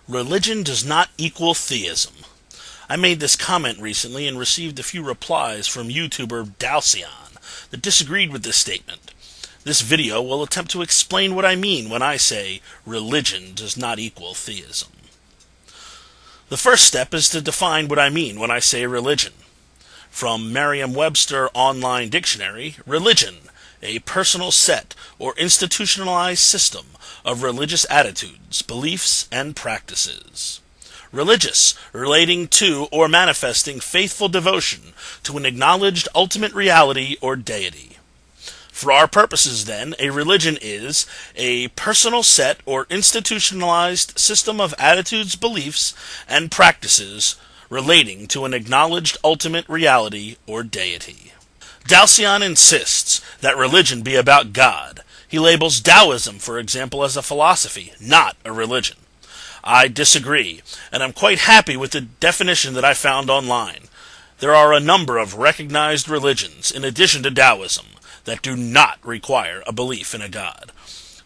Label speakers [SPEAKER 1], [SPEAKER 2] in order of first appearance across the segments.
[SPEAKER 1] Religion does not equal theism. I made this comment recently and received a few replies from YouTuber Dalcion that disagreed with this statement. This video will attempt to explain what I mean when I say religion does not equal theism. The first step is to define what I mean when I say religion. From Merriam-Webster Online Dictionary, religion, a personal set or institutionalized system of religious attitudes, beliefs, and practices. Religious, relating to or manifesting faithful devotion to an acknowledged ultimate reality or deity. For our purposes, then, a religion is a personal set or institutionalized system of attitudes, beliefs, and practices relating to an acknowledged ultimate reality or deity. Dalcion insists that religion be about God. He labels Taoism, for example, as a philosophy, not a religion. I disagree, and I'm quite happy with the definition that I found online. There are a number of recognized religions, in addition to Taoism, that do not require a belief in a God.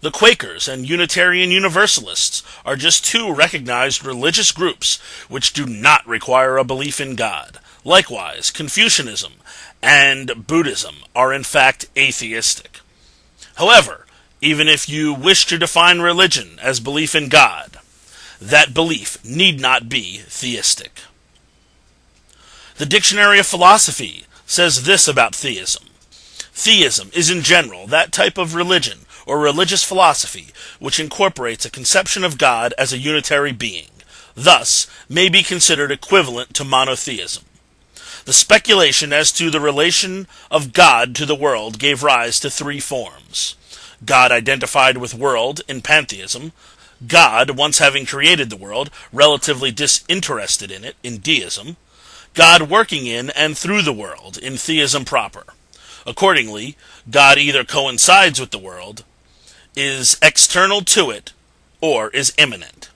[SPEAKER 1] The Quakers and Unitarian Universalists are just two recognized religious groups which do not require a belief in God. Likewise, Confucianism and Buddhism are in fact atheistic. However, even if you wish to define religion as belief in God, that belief need not be theistic. The Dictionary of Philosophy says this about theism. Theism is in general that type of religion or religious philosophy which incorporates a conception of God as a unitary being, thus may be considered equivalent to monotheism. The speculation as to the relation of God to the world gave rise to three forms. God identified with world in pantheism, God, once having created the world, relatively disinterested in it in deism, God working in and through the world in theism proper. Accordingly, God either coincides with the world, is external to it, or is immanent.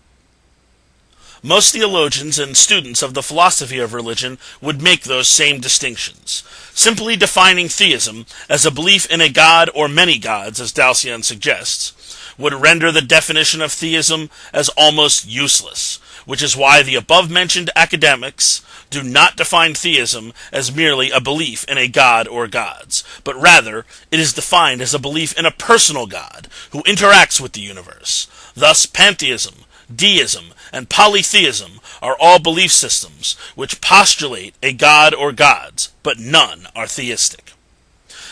[SPEAKER 1] Most theologians and students of the philosophy of religion would make those same distinctions. Simply defining theism as a belief in a god or many gods, as Dalcion suggests, would render the definition of theism as almost useless, which is why the above-mentioned academics do not define theism as merely a belief in a god or gods, but rather it is defined as a belief in a personal God who interacts with the universe. Thus, pantheism, deism, and polytheism are all belief systems which postulate a god or gods, but none are theistic.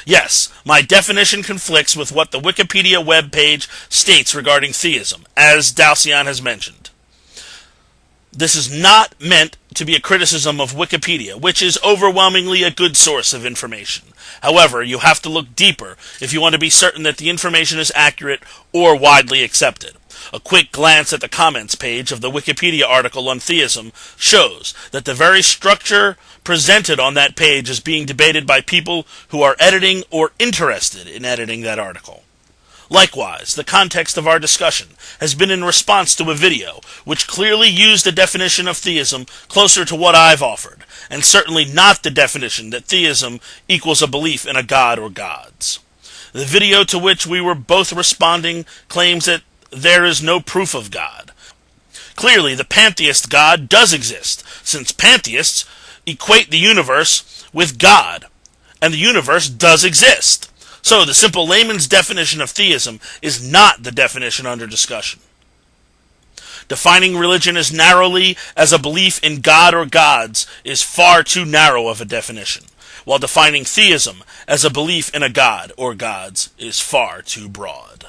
[SPEAKER 1] Yes, my definition conflicts with what the Wikipedia web page states regarding theism, as Dalcion has mentioned. This is not meant to be a criticism of Wikipedia, which is overwhelmingly a good source of information. However, you have to look deeper if you want to be certain that the information is accurate or widely accepted. A quick glance at the comments page of the Wikipedia article on theism shows that the very structure presented on that page is being debated by people who are editing or interested in editing that article. Likewise, the context of our discussion has been in response to a video which clearly used a definition of theism closer to what I've offered, and certainly not the definition that theism equals a belief in a god or gods. The video to which we were both responding claims that there is no proof of God. Clearly, the pantheist God does exist, since pantheists equate the universe with God, and the universe does exist. So the simple layman's definition of theism is not the definition under discussion. Defining religion as narrowly as a belief in God or gods is far too narrow of a definition, while defining theism as a belief in a god or gods is far too broad.